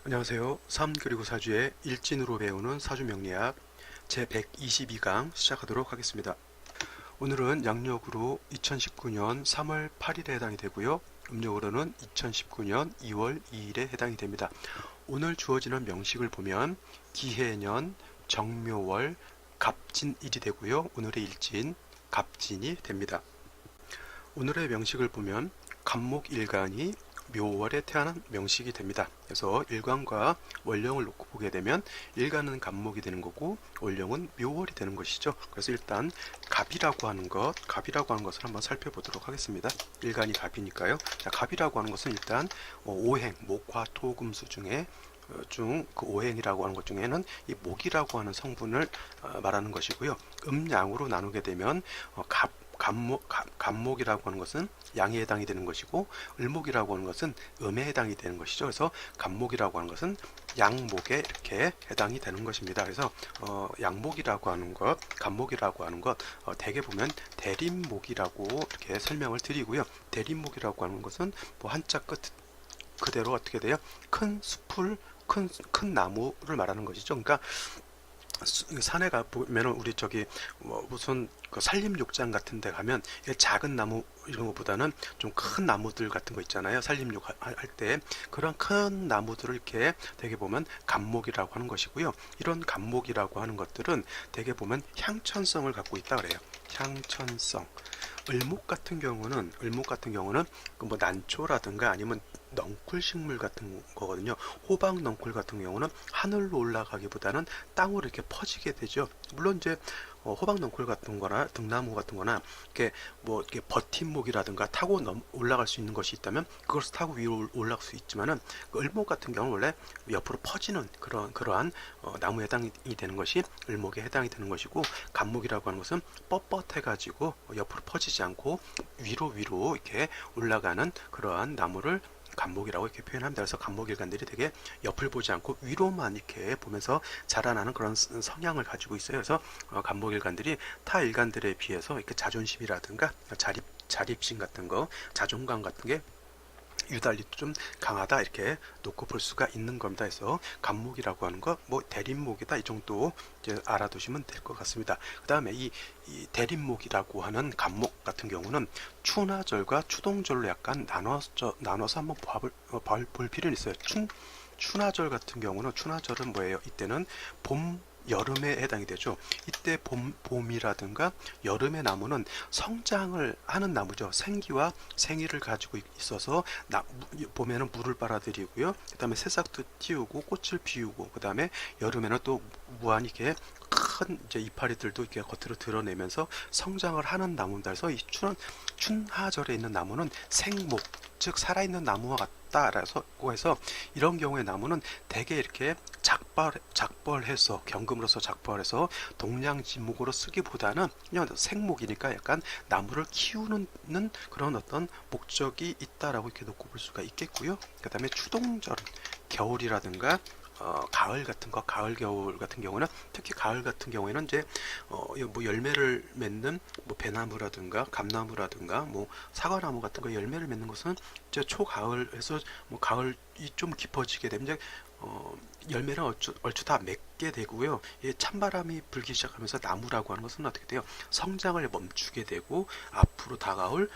안녕하세요. 3 그리고 4주의 일진으로 배우는 사주명리학 제122강 시작하도록 하겠습니다. 오늘은 양력으로 2019년 3월 8일에 해당이 되고요. 음력으로는 2019년 2월 2일에 해당이 됩니다. 오늘 주어지는 명식을 보면 기해년, 정묘월, 갑진일이 되고요. 오늘의 일진 갑진이 됩니다. 오늘의 명식을 보면 갑목일간이 묘월에 태어난 명식이 됩니다. 그래서 일간과 월령을 놓고 보게 되면 일간은 갑목이 되는 거고 월령은 묘월이 되는 것이죠. 그래서 일단 갑이라고 하는 것을 한번 살펴보도록 하겠습니다. 일간이 갑이니까요. 자, 갑이라고 하는 것은 일단 오행, 목화, 토, 금수 중에 그 오행이라고 하는 것 중에는 이 목이라고 하는 성분을 말하는 것이고요. 음양으로 나누게 되면 갑목이라고 하는 것은 양에 해당이 되는 것이고 을목이라고 하는 것은 음에 해당이 되는 것이죠. 그래서 갑목이라고 하는 것은 양목에 이렇게 해당이 되는 것입니다. 그래서 양목이라고 하는 것, 갑목이라고 하는 것 대개 보면 대림목이라고 이렇게 설명을 드리고요. 대림목이라고 하는 것은 뭐 한자 끝 그대로 어떻게 돼요? 큰 숲을 큰 나무를 말하는 것이죠. 그러니까 산에 가 보면은 우리 저기 뭐 무슨 그 산림욕장 같은 데 가면 작은 나무 이런 것보다는 좀 큰 나무들 같은 거 있잖아요. 산림욕 할 때 그런 큰 나무들을 이렇게 되게 보면 갑목이라고 하는 것이고요. 이런 갑목이라고 하는 것들은 되게 보면 향천성을 갖고 있다 그래요. 향천성. 을목 같은 경우는 그 뭐 난초라든가 아니면 넝쿨 식물 같은 거거든요. 호박 넝쿨 같은 경우는 하늘로 올라가기보다는 땅으로 이렇게 퍼지게 되죠. 물론 이제 호박 넝쿨 같은 거나 등나무 같은 거나 이렇게 뭐 이렇게 버팀목이라든가 타고 올라갈 수 있는 것이 있다면 그것을 타고 위로 올라갈 수 있지만은 그 을목 같은 경우는 원래 옆으로 퍼지는 그러한 나무에 해당이 되는 것이 을목에 해당이 되는 것이고 갑목이라고 하는 것은 뻣뻣해 가지고 옆으로 퍼지지 않고 위로 이렇게 올라가는 그러한 나무를 갑목이라고 이렇게 표현합니다. 그래서 갑목일간들이 되게 옆을 보지 않고 위로만 이렇게 보면서 자라나는 그런 성향을 가지고 있어요. 그래서 갑목일간들이 타 일간들에 비해서 이렇게 자존심이라든가 자립심 같은 거, 자존감 같은 게 유달리 좀 강하다 이렇게 놓고 볼 수가 있는 겁니다. 그래서 갑목이라고 하는 거 뭐 대림목이다 이 정도 이제 알아두시면 될 것 같습니다. 그 다음에 이 대림목이라고 하는 갑목 같은 경우는 추나절과 추동절로 약간 나눠서 한번 볼 필요는 있어요. 추나절 같은 경우는 추나절은 뭐예요? 이때는 봄 여름에 해당이 되죠. 이때 봄이라든가 여름의 나무는 성장을 하는 나무죠. 생기와 생의를 가지고 있어서 봄에는 물을 빨아들이고요. 그 다음에 새싹도 띄우고 꽃을 피우고 그 다음에 여름에는 또 무한히 이렇게 큰 이제 이파리들도 이렇게 겉으로 드러내면서 성장을 하는 나무입니다. 그래서 이 춘하절에 있는 나무는 생목, 즉 살아있는 나무와 같다라고 해서 이런 경우에 나무는 대개 이렇게 작벌해서 경금으로서 작벌해서 동량지목으로 쓰기보다는 그냥 생목이니까 약간 나무를 키우는 그런 어떤 목적이 있다라고 이렇게 놓고 볼 수가 있겠고요. 그 다음에 추동절, 겨울이라든가 가을 같은 거, 가을 겨울 같은 경우는 특히 가을 같은 경우에는 이제 뭐 열매를 맺는 뭐 배나무라든가 감나무라든가 뭐 사과나무 같은 거 열매를 맺는 것은 이제 초가을에서 뭐 가을이 좀 깊어지게 되면 이제 열매를 얼추 다 맺게 되고요. 찬바람이 불기 시작하면서 나무라고 하는 것은 어떻게 돼요? 성장을 멈추게 되고 앞으로 다가올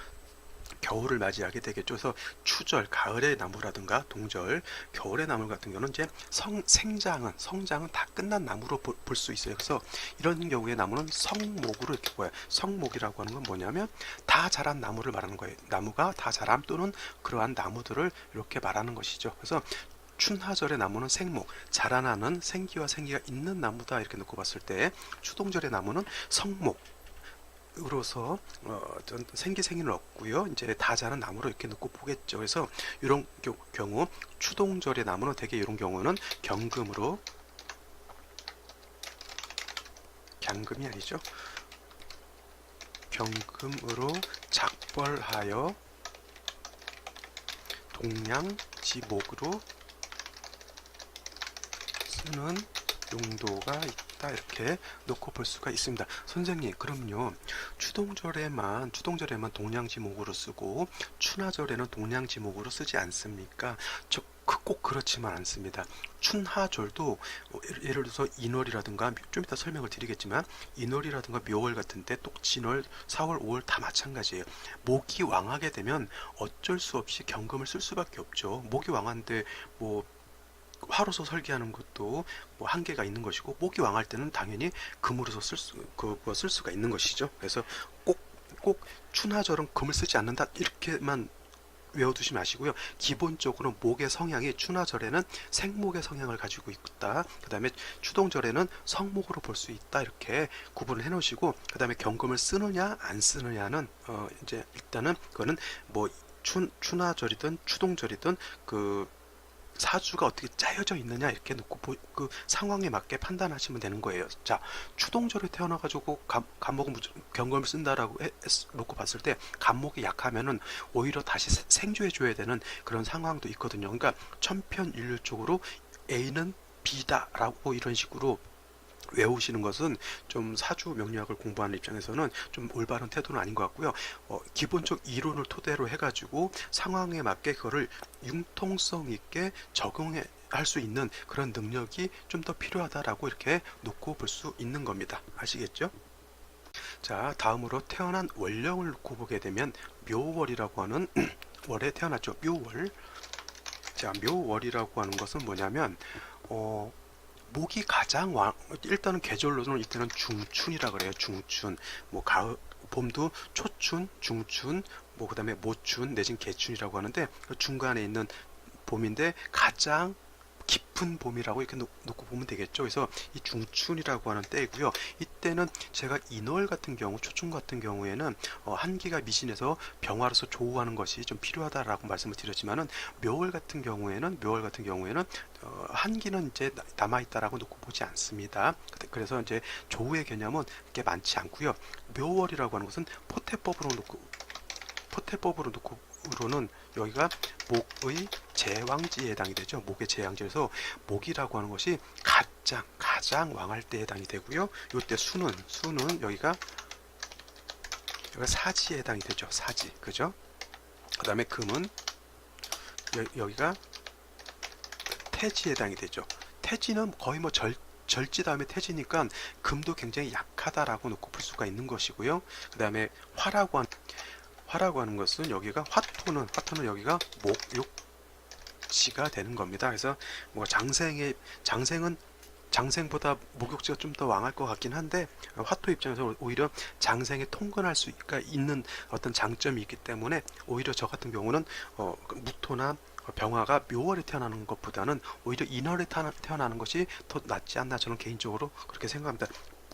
겨울을 맞이하게 되겠죠. 그래서 추절, 가을의 나무라든가 동절, 겨울의 나무 같은 경우는 이제 성장은 다 끝난 나무로 볼 수 있어요. 그래서 이런 경우에 나무는 성목으로 이렇게 보여요. 성목이라고 하는 건 뭐냐면 다 자란 나무를 말하는 거예요. 나무가 다 자람 또는 그러한 나무들을 이렇게 말하는 것이죠. 그래서 춘하절의 나무는 생목, 자라나는 생기와 생기가 있는 나무다 이렇게 놓고 봤을 때 추동절의 나무는 성목, 으로서 생기생이는 없고요. 이제 다 자란 나무로 이렇게 놓고 보겠죠. 그래서 이런 경우 추동절의 나무는 대개 이런 경우는 경금이 아니죠. 경금으로 작벌하여 동량지목으로 쓰는 용도가 있다 이렇게 놓고 볼 수가 있습니다. 선생님 그럼요 추동절에만 동량지목으로 쓰고 추나절에는 동량지목으로 쓰지 않습니까? 즉 꼭 그렇지만 않습니다. 춘하절도 예를 들어서 인월이라든가 좀 이따 설명을 드리겠지만 인월이라든가 묘월 같은데 또 진월, 4월, 5월 다 마찬가지예요. 목이 왕하게 되면 어쩔 수 없이 경금을 쓸 수밖에 없죠. 목이 왕한데 뭐 화로서 설계하는 것도 뭐 한계가 있는 것이고 목이 왕할 때는 당연히 금으로서 쓸 수가 있는 것이죠. 그래서 꼭 춘하절은 금을 쓰지 않는다 이렇게만 외워두지 마시고요. 기본적으로 목의 성향이 춘하절에는 생목의 성향을 가지고 있다. 그 다음에 추동절에는 성목으로 볼 수 있다. 이렇게 구분을 해 놓으시고 그 다음에 경금을 쓰느냐 안 쓰느냐는 이제 일단은 그거는 뭐 춘하절이든 추동절이든 그 사주가 어떻게 짜여져 있느냐 이렇게 놓고 그 상황에 맞게 판단하시면 되는 거예요. 자, 추동절에 태어나가지고 간목은 경금을 쓴다라고 놓고 봤을 때 간목이 약하면은 오히려 다시 생조해줘야 되는 그런 상황도 있거든요. 그러니까 천편일률적으로 A는 B다라고 이런 식으로 외우시는 것은 좀 사주 명리학을 공부하는 입장에서는 좀 올바른 태도는 아닌 것 같고요. 기본적 이론을 토대로 해가지고 상황에 맞게 그거를 융통성 있게 적용해 할 수 있는 그런 능력이 좀 더 필요하다라고 이렇게 놓고 볼 수 있는 겁니다. 아시겠죠? 자, 다음으로 태어난 월령을 놓고 보게 되면 묘월이라고 하는 월에 태어났죠. 묘월. 자, 묘월이라고 하는 것은 뭐냐면 목이 가장 일단은 계절로는 이때는 중춘이라 그래요. 중춘. 뭐 가을 봄도 초춘, 중춘, 뭐 그다음에 모춘 내진 개춘이라고 하는데 그 중간에 있는 봄인데 가장 깊은 봄이라고 이렇게 놓고 보면 되겠죠. 그래서 이 중춘이라고 하는 때이고요. 이때는 제가 인월 같은 경우, 초춘 같은 경우에는 한기가 미신해서 병화로서 조우하는 것이 좀 필요하다라고 말씀을 드렸지만은 묘월 같은 경우에는 한기는 이제 남아 있다라고 놓고 보지 않습니다. 그래서 이제 조우의 개념은 그렇게 많지 않고요. 묘월이라고 하는 것은 포태법으로 놓고로는 여기가 목의 제왕지에 해당이 되죠. 목의 제왕지에서 목이라고 하는 것이 가장 왕할 때 해당이 되고요. 이때 수는 여기가 사지에 해당이 되죠. 사지, 그죠? 그 다음에 금은 여기가 태지에 해당이 되죠. 태지는 거의 뭐 절지 다음에 태지니까 금도 굉장히 약하다라고 놓고 볼 수가 있는 것이고요. 그 다음에 화라고 하는 것은 여기가 화토는 여기가 목욕지가 되는 겁니다. 그래서 뭐 장생보다 목욕지가 좀 더 왕할 것 같긴 한데 화토 입장에서 오히려 장생에 통근할 수가 있는 어떤 장점이 있기 때문에 오히려 저 같은 경우는 무토나 병화가 묘월에 태어나는 것보다는 오히려 인월에 태어나는 것이 더 낫지 않나 저는 개인적으로 그렇게 생각합니다.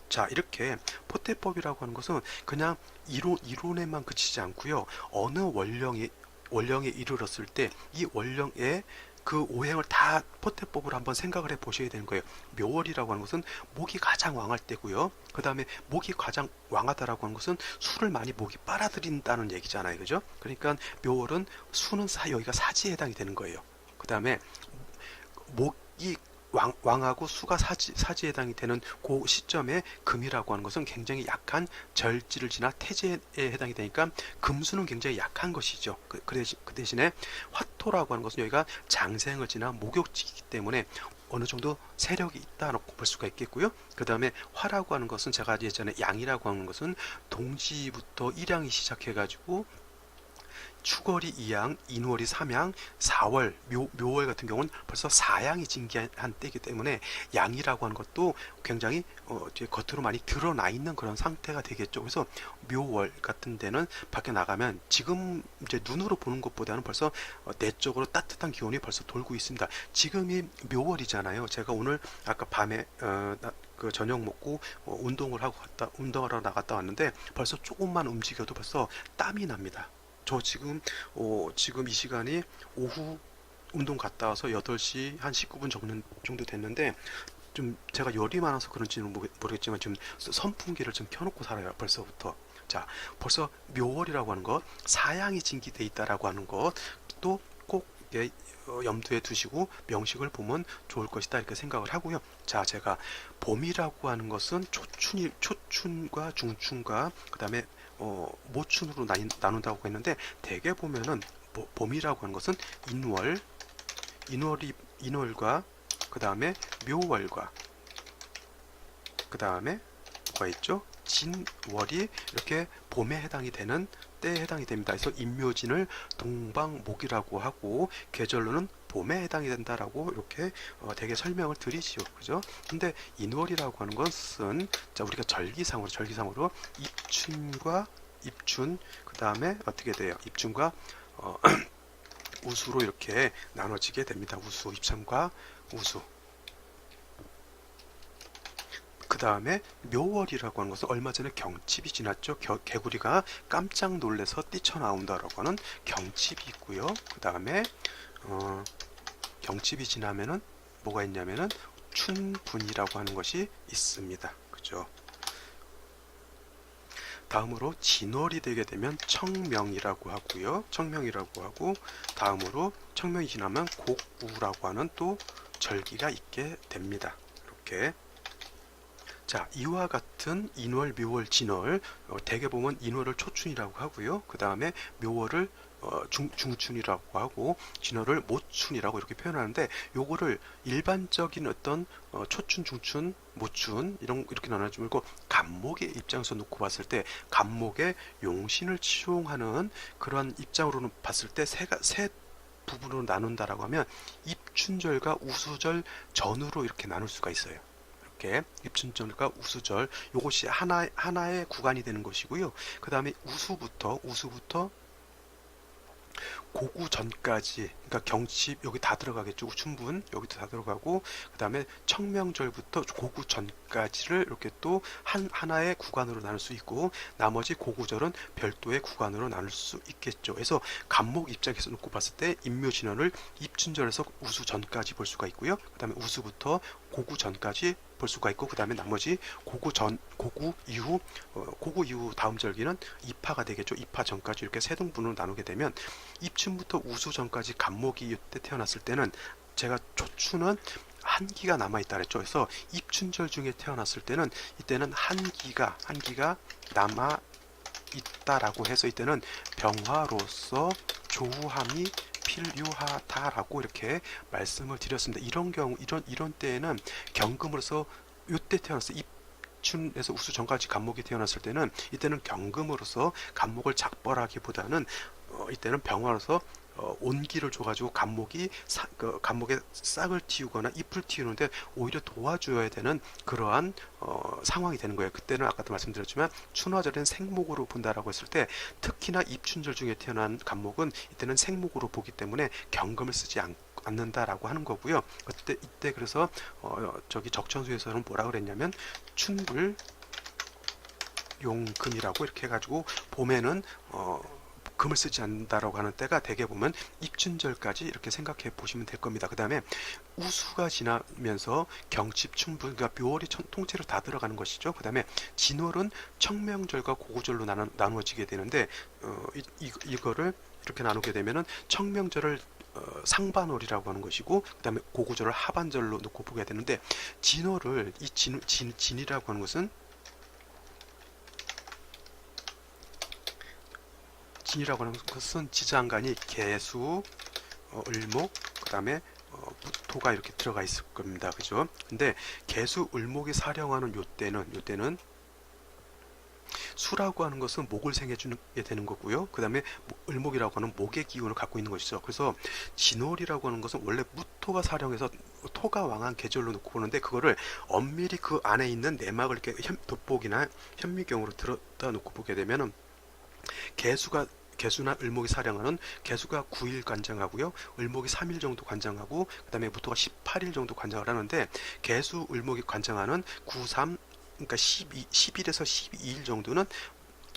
자, 이렇게 포태법이라고 하는 것은 그냥 이론에만 그치지 않고요. 어느 원령에 이르렀을 때 이 원령의 그 오행을 다 포태법으로 한번 생각을 해 보셔야 되는 거예요. 묘월이라고 하는 것은 목이 가장 왕할 때고요. 그 다음에 목이 가장 왕하다라고 하는 것은 술을 많이 목이 빨아들인다는 얘기잖아요. 그죠? 그러니까 묘월은 수는 여기가 사지에 해당이 되는 거예요. 그 다음에 목이 왕하고 수가 사지에 해당이 되는 그 시점에 금이라고 하는 것은 굉장히 약한 절지를 지나 태지에 해당이 되니까 금수는 굉장히 약한 것이죠. 그 대신에 화토라고 하는 것은 여기가 장생을 지나 목욕지이기 때문에 어느 정도 세력이 있다고 볼 수가 있겠고요. 그 다음에 화라고 하는 것은 제가 예전에 양이라고 하는 것은 동지부터 일양이 시작해가지고 추월이 2양, 인월이 3양, 4월, 묘월 같은 경우는 벌써 4양이 징기한 때이기 때문에 양이라고 하는 것도 굉장히 겉으로 많이 드러나 있는 그런 상태가 되겠죠. 그래서 묘월 같은 데는 밖에 나가면 지금 이제 눈으로 보는 것보다는 벌써 내적으로 따뜻한 기온이 벌써 돌고 있습니다. 지금이 묘월이잖아요. 제가 오늘 아까 밤에 그 저녁 먹고 운동하러 나갔다 왔는데 벌써 조금만 움직여도 벌써 땀이 납니다. 저 지금 이 시간이 오후 운동 갔다 와서 8시 한 19분 정도 됐는데 좀 제가 열이 많아서 그런지는 모르겠지만 지금 선풍기를 좀 켜놓고 살아요. 벌써부터. 자, 벌써 묘월이라고 하는 것, 사양이 징기돼 있다라고 하는 것도 꼭 염두에 두시고 명식을 보면 좋을 것이다 이렇게 생각을 하고요. 자, 제가 봄이라고 하는 것은 초춘과 중춘과 그 다음에 모춘으로 나눈다고 했는데 대개 보면은 봄이라고 하는 것은 인월과 그 다음에 묘월과 그 다음에 뭐가 있죠? 진월이 이렇게 봄에 해당이 되는 때에 해당이 됩니다. 그래서 임묘진을 동방목이라고 하고 계절로는 봄에 해당이 된다라고 이렇게 되게 설명을 드리지요. 그죠? 근데 인월이라고 하는 것은 자, 우리가 절기상으로 입춘 그 다음에 어떻게 돼요? 입춘과 우수로 이렇게 나눠지게 됩니다. 우수, 입춘과 우수. 그 다음에 묘월이라고 하는 것은 얼마 전에 경칩이 지났죠. 개구리가 깜짝 놀래서 뛰쳐나온다라고 하는 경칩이 있고요. 그 다음에 경칩이 지나면은 뭐가 있냐면은 춘분이라고 하는 것이 있습니다. 그죠? 다음으로 진월이 되게 되면 청명이라고 하고요. 청명이라고 하고 다음으로 청명이 지나면 곡우라고 하는 또 절기가 있게 됩니다. 이렇게 자, 이와 같은 인월, 묘월, 진월 대개 보면 인월을 초춘이라고 하고요. 그 다음에 묘월을 중춘이라고 하고 진월을 모춘이라고 이렇게 표현하는데 요거를 일반적인 어떤 초춘, 중춘, 모춘 이렇게 나눠주고 있고 간목의 입장에서 놓고 봤을 때 간목의 용신을 치용하는 그런 입장으로는 봤을 때 세 부분으로 나눈다라고 하면 입춘절과 우수절 전후로 이렇게 나눌 수가 있어요. 입춘절과 우수절 이것이 하나의 구간이 되는 것이고요. 그 다음에 우수부터 고구 전까지 그러니까 경칩 여기 다 들어가겠죠. 춘분 여기도 다 들어가고 그 다음에 청명절부터 고구 전까지를 이렇게 또 하나의 구간으로 나눌 수 있고 나머지 고구절은 별도의 구간으로 나눌 수 있겠죠. 그래서 간목 입장에서 놓고 봤을 때 임묘진월을 입춘절에서 우수 전까지 볼 수가 있고요. 그 다음에 우수부터 고구 전까지 볼 수가 있고 그 다음에 나머지 고구 이후 다음 절기는 입하가 되겠죠. 입하 전까지 이렇게 세 등분으로 나누게 되면 입춘부터 우수 전까지 간목이 이때 태어났을 때는 제가 초춘은 한기가 남아있다 그랬죠. 그래서 입춘절 중에 태어났을 때는 이때는 한기가 남아있다라고 해서 이때는 병화로서 조후함이 필요하다라고 이렇게 말씀을 드렸습니다. 이런 경우 이런 때에는 경금으로서 이때 태어났어요. 입춘에서 우수 전까지 간목이 태어났을 때는 이때는 경금으로서 간목을 작벌하기보다는 이때는 병화로서 온기를 줘가지고 간목의 싹을 틔우거나 잎을 틔우는데 오히려 도와줘야 되는 그러한 상황이 되는 거예요. 그때는 아까도 말씀드렸지만 춘화절은 생목으로 본다라고 했을 때 특히나 입춘절 중에 태어난 간목은 이때는 생목으로 보기 때문에 경금을 쓰지 않는다라고 하는 거고요. 이때 그래서 저기 적천수에서는 뭐라 그랬냐면 춘불 용금이라고 이렇게 해가지고 봄에는 금을 쓰지 않는다라고 하는 때가 대개 보면 입춘절까지 이렇게 생각해 보시면 될 겁니다. 그 다음에 우수가 지나면서 경칩, 춘분, 그러니까 묘월이 통째로 다 들어가는 것이죠. 그 다음에 진월은 청명절과 고구절로 나누어지게 되는데 이거를 이렇게 나누게 되면은 청명절을 상반월이라고 하는 것이고 그 다음에 고구절을 하반절로 놓고 보게 되는데 진월을 진이라고 하는 것은 진이라고 하는 것은 지장간이 개수, 을목, 그 다음에 무토가 이렇게 들어가 있을 겁니다. 그죠? 근데 개수, 을목이 사령하는 요때는 수라고 하는 것은 목을 생해주게 되는 거고요. 그 다음에 을목이라고 하는 목의 기운을 갖고 있는 것이죠. 그래서 진월이라고 하는 것은 원래 무토가 사령해서 토가 왕한 계절로 놓고 보는데 그거를 엄밀히 그 안에 있는 내막을 이렇게 돋보기나 현미경으로 들었다 놓고 보게 되면은 개수나 을목이 사령하는 개수가 9일 관장하고요. 을목이 3일 정도 관장하고 그 다음에 무토가 18일 정도 관장을 하는데 개수, 을목이 관장하는 9, 3 그러니까 10일에서 12일 정도는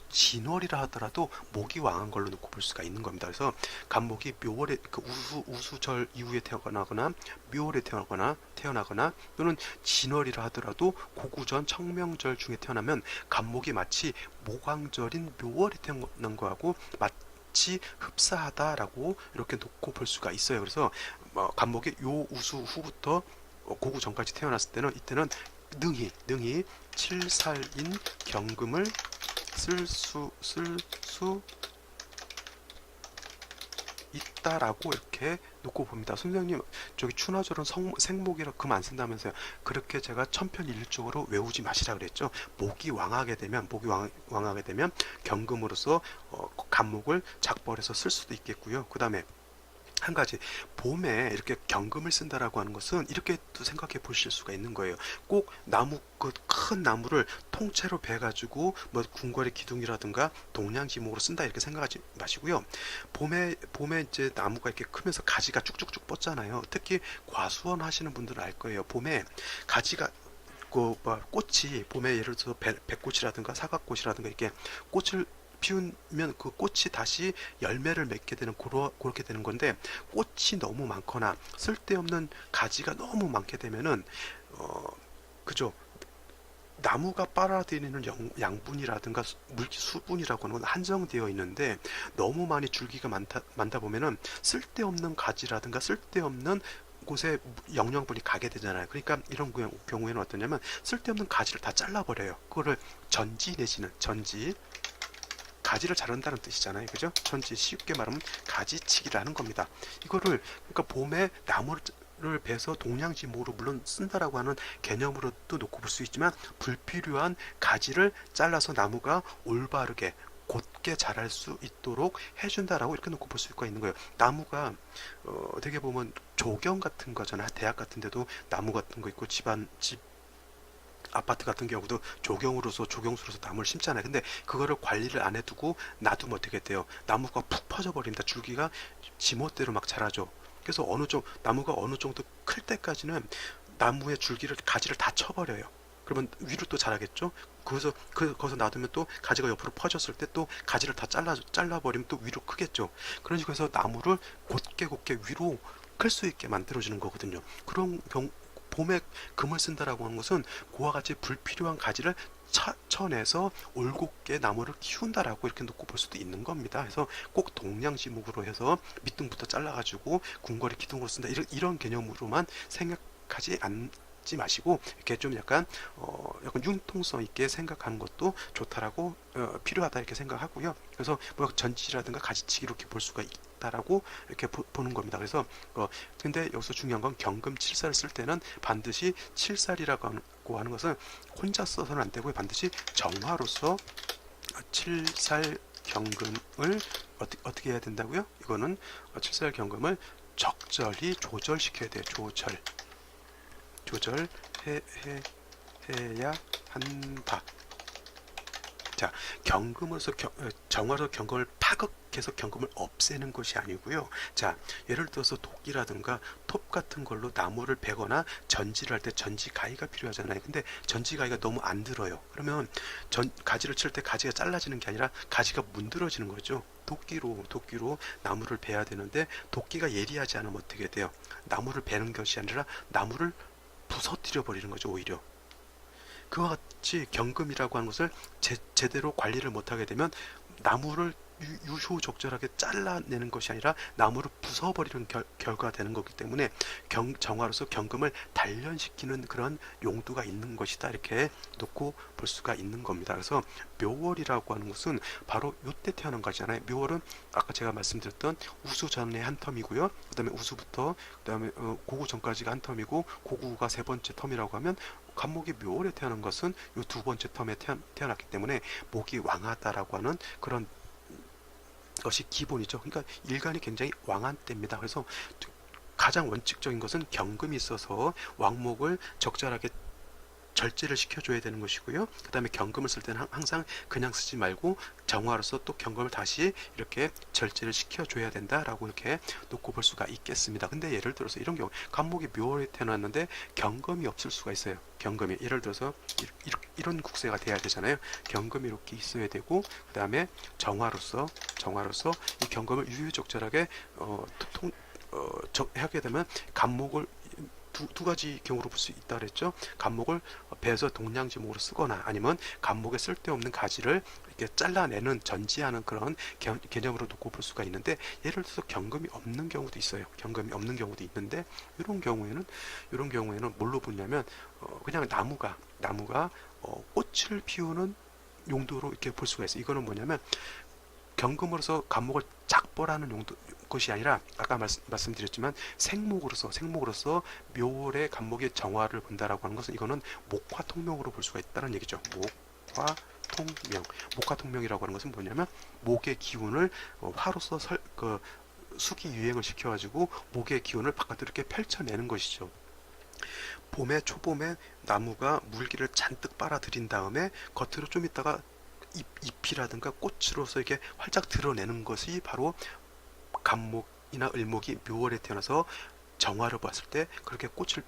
진월이라 하더라도 목이 왕한 걸로 놓고 볼 수가 있는 겁니다. 그래서 간목이 묘월에 그 우수절 이후에 태어나거나 묘월에 태어나거나 또는 진월이라 하더라도 고구전 청명절 중에 태어나면 간목이 마치 모광절인 묘월에 태어난 거하고 마치 흡사하다라고 이렇게 놓고 볼 수가 있어요. 그래서 간목이 요 우수 후부터 고구 전까지 태어났을 때는 이때는 능히 7살인 경금을 쓸 수 있다라고 이렇게 놓고 봅니다. 선생님 저기 추나절은 생목이라 금 안 쓴다면서요. 그렇게 제가 천편일률적으로 외우지 마시라 그랬죠. 목이 왕하게 되면 경금으로서 간목을 작벌해서 쓸 수도 있겠고요. 그 다음에 한 가지, 봄에 이렇게 경금을 쓴다라고 하는 것은 이렇게 또 생각해 보실 수가 있는 거예요. 꼭 나무, 그 큰 나무를 통째로 베가지고 뭐 궁궐의 기둥이라든가 동량지목으로 쓴다 이렇게 생각하지 마시고요. 봄에 이제 나무가 이렇게 크면서 가지가 쭉쭉쭉 뻗잖아요. 특히 과수원 하시는 분들은 알 거예요. 봄에 가지가 꽃이 봄에 예를 들어서 백꽃이라든가 사과꽃이라든가 이렇게 꽃을 피우면 그 꽃이 다시 열매를 맺게 되는 그렇게 되는 건데, 꽃이 너무 많거나 쓸데없는 가지가 너무 많게 되면은 그죠, 나무가 빨아들이는 양분이라든가 물기 수분이라고 하는 건 한정되어 있는데, 너무 많이 줄기가 많다 보면은 쓸데없는 가지라든가 쓸데없는 곳에 영양분이 가게 되잖아요. 그러니까 이런 경우에는 어떠냐면 쓸데없는 가지를 다 잘라버려요. 그거를 전지 내지는 전지, 가지를 자른다는 뜻이잖아요. 그죠? 전지, 쉽게 말하면 가지치기라는 겁니다. 이거를 그러니까 봄에 나무를 베서 동량지목으로 물론 쓴다라고 하는 개념으로도 놓고 볼 수 있지만, 불필요한 가지를 잘라서 나무가 올바르게 곧게 자랄 수 있도록 해준다라고 이렇게 놓고 볼 수가 있는 거예요. 나무가 어떻게 보면 조경 같은 거잖아요. 대학 같은 데도 나무 같은 거 있고 집 아파트 같은 경우도 조경수로서 나무를 심잖아요. 근데 그거를 관리를 안 해두고 놔두면 어떻게 돼요? 나무가 푹 퍼져버립니다. 줄기가 지멋대로 막 자라죠. 그래서 나무가 어느 정도 클 때까지는 나무의 가지를 다 쳐버려요. 그러면 위로 또 자라겠죠? 거기서 놔두면 또 가지가 옆으로 퍼졌을 때 또 가지를 다 잘라버리면 또 위로 크겠죠. 그러니까 그래서 나무를 곧게 위로 클 수 있게 만들어주는 거거든요. 그런 봄에 금을 쓴다라고 하는 것은 그와 같이 불필요한 가지를 쳐내서 올곧게 나무를 키운다라고 이렇게 놓고 볼 수도 있는 겁니다. 그래서 꼭 동량지목으로 해서 밑둥부터 잘라가지고 궁궐의 기둥으로 쓴다, 이런 개념으로만 생각하지 않지 마시고, 이렇게 좀 약간 융통성 있게 생각하는 것도 좋다라고 필요하다 이렇게 생각하고요. 그래서 뭐 전지라든가 가지치기 이렇게 볼 수가 있다라고 이렇게 보는 겁니다. 그래서 근데 여기서 중요한 건 경금 칠살을 쓸 때는 반드시 칠살이라고 하는 것은 혼자 써서는 안 되고요. 반드시 정화로서 칠살 경금을 어떻게 해야 된다고요? 이거는 칠살 경금을 적절히 조절시켜야 돼요. 조절해야 한다. 자, 정화로 경금을 파극해서 경금을 없애는 것이 아니고요. 자, 예를 들어서 도끼라든가 톱 같은 걸로 나무를 베거나 전지를 할 때 전지가위가 필요하잖아요. 근데 전지가위가 너무 안 들어요. 그러면 가지를 칠 때 가지가 잘라지는 게 아니라 가지가 문드러지는 거죠. 도끼로 나무를 베야 되는데, 도끼가 예리하지 않으면 어떻게 돼요? 나무를 베는 것이 아니라 나무를 부서뜨려 버리는 거죠, 오히려. 그와 같이 경금이라고 하는 것을 제대로 관리를 못하게 되면 나무를 유효적절하게 잘라내는 것이 아니라 나무를 부숴버리는 결과가 되는 거기 때문에 정화로서 경금을 단련시키는 그런 용도가 있는 것이다, 이렇게 놓고 볼 수가 있는 겁니다. 그래서 묘월이라고 하는 것은 바로 이때 태어난 거잖아요. 묘월은 아까 제가 말씀드렸던 우수 전에 한 텀이고요. 그 다음에 우수부터 그 다음에 고구 전까지가 한 텀이고, 고구가 세 번째 텀이라고 하면 간목이 묘월에 태어난 것은 이 두 번째 텀에 태어났기 때문에 목이 왕하다라고 하는 그런 것이 기본이죠. 그러니까 일간이 굉장히 왕한 때입니다. 그래서 가장 원칙적인 것은 경금이 있어서 왕목을 적절하게 절제를 시켜줘야 되는 것이고요. 그 다음에 경금을 쓸 때는 항상 그냥 쓰지 말고 정화로서 또 경금을 다시 이렇게 절제를 시켜줘야 된다라고 이렇게 놓고 볼 수가 있겠습니다. 근데 예를 들어서 이런 경우, 간목이 묘월에 태어났는데 경금이 없을 수가 있어요. 경금이 예를 들어서 이런 국세가 돼야 되잖아요. 경금이 이렇게 있어야 되고, 그 다음에 정화로서 이 경금을 유유적절하게 하게 되면 간목을 두 가지 경우로 볼 수 있다 그랬죠. 간목을 베서 동량지목으로 쓰거나, 아니면 간목에 쓸데없는 가지를 이렇게 잘라내는, 전지하는 그런 개념으로 놓고 볼 수가 있는데, 예를 들어서 경금이 없는 경우도 있어요. 경금이 없는 경우도 있는데, 이런 경우에는 뭘로 보냐면 그냥 나무가 꽃을 피우는 용도로 이렇게 볼 수가 있어요. 이거는 뭐냐면 경금으로서 간목을 작벌하는 용도 것이 아니라 아까 말씀드렸지만 생목으로서 묘월의 간목의 정화를 본다라고 하는 것은 이거는 목화통명으로 볼 수가 있다는 얘기죠. 목화통명이라고 하는 것은 뭐냐면 목의 기운을 화로서 수기 유행을 시켜가지고 목의 기운을 바깥으로 이렇게 펼쳐내는 것이죠. 초봄에 나무가 물기를 잔뜩 빨아들인 다음에 겉으로 좀 있다가 잎이라든가 꽃으로서 이렇게 활짝 드러내는 것이 바로 간목이나 을목이 묘월에 태어나서 정화를 봤을 때 그렇게 꽃을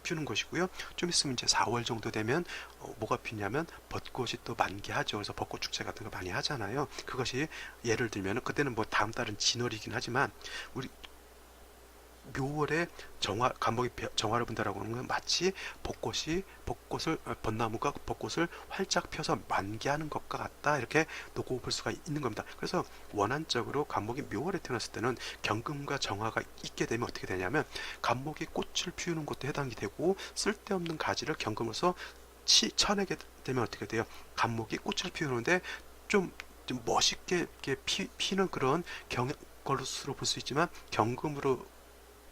피우는 것이고요. 좀 있으면 이제 4월 정도 되면 뭐가 피냐면 벚꽃이 또 만개하죠. 그래서 벚꽃 축제 같은 거 많이 하잖아요. 그것이 예를 들면 그때는 뭐 다음 달은 진월이긴 하지만 우리 묘월에 간목이 정화를 본다라고 하는 건 마치 벚나무가 벚꽃을 활짝 펴서 만개하는 것과 같다, 이렇게 놓고 볼 수가 있는 겁니다. 그래서 원한적으로 간목이 묘월에 태어났을 때는 경금과 정화가 있게 되면 어떻게 되냐면 간목이 꽃을 피우는 것도 해당이 되고 쓸데없는 가지를 경금으로서 쳐내게 되면 어떻게 돼요? 간목이 꽃을 피우는데 좀 멋있게 이렇게 피는 그런 것으로 볼 수 있지만